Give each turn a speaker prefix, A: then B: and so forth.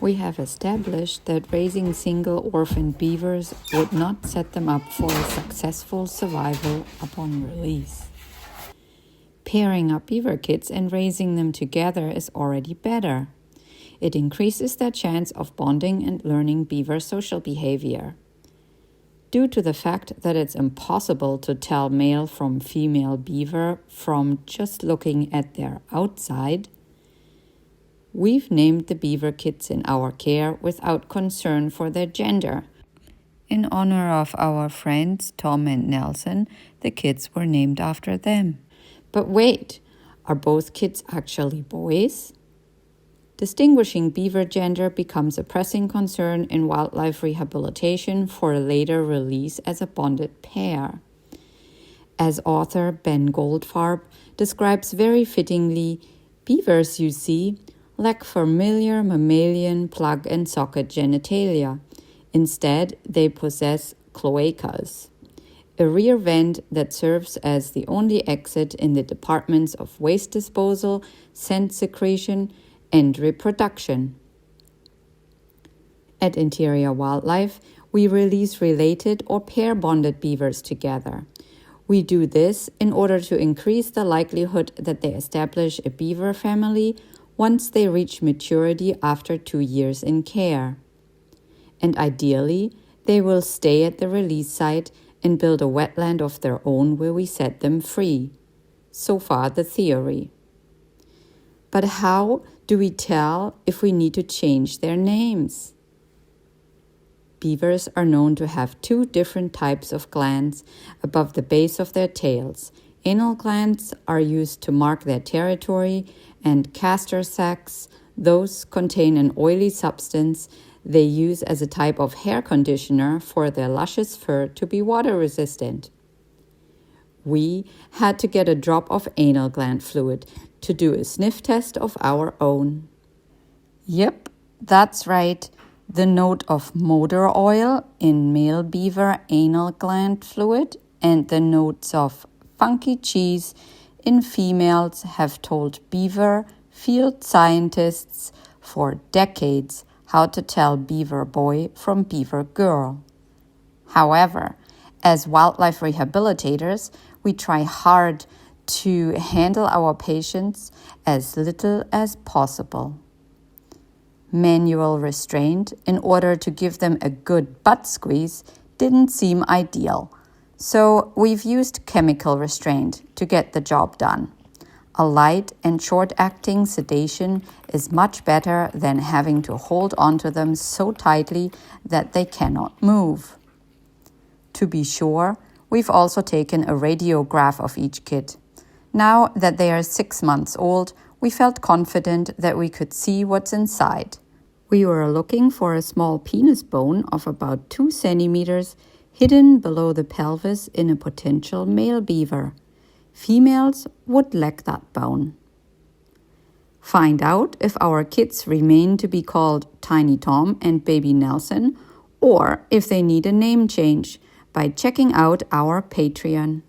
A: We have established that raising single orphan beavers would not set them up for a successful survival upon release. Pairing up beaver kids and raising them together is already better. It increases their chance of bonding and learning beaver social behavior. Due to the fact that it's impossible to tell male from female beaver from just looking at their outside, we've named the beaver kids in our care without concern for their gender. In honor of our friends Tom and Nelson, the kids were named after them. But wait, are both kids actually boys? Distinguishing beaver gender becomes a pressing concern in wildlife rehabilitation for later release as a bonded pair. As author Ben Goldfarb describes very fittingly, beavers, you see, lack familiar mammalian plug and socket genitalia. Instead, they possess cloacas, a rear vent that serves as the only exit in the departments of waste disposal, scent secretion, and reproduction. At Interior Wildlife, we release related or pair-bonded beavers together. We do this in order to increase the likelihood that they establish a beaver family once they reach maturity after 2 years in care. And ideally, they will stay at the release site and build a wetland of their own where we set them free. So far, the theory. But how do we tell if we need to change their names? Beavers are known to have 2 different types of glands above the base of their tails. Anal glands are used to mark their territory, and castor sacs, those contain an oily substance they use as a type of hair conditioner for their luscious fur to be water resistant. We had to get a drop of anal gland fluid to do a sniff test of our own. Yep, that's right. The note of motor oil in male beaver anal gland fluid and the notes of funky cheese in females have told beaver field scientists for decades how to tell beaver boy from beaver girl. However, as wildlife rehabilitators, we try hard to handle our patients as little as possible. Manual restraint, in order to give them a good butt squeeze, didn't seem ideal. So we've used chemical restraint to get the job done. A light and short-acting sedation is much better than having to hold onto them so tightly that they cannot move. To be sure, we've also taken a radiograph of each kid. Now that they are 6 months old, we felt confident that we could see what's inside. We were looking for a small penis bone of about 2 centimeters hidden below the pelvis in a potential male beaver. Females would lack that bone. Find out if our kids remain to be called Tiny Tom and Baby Nelson, or if they need a name change by checking out our Patreon.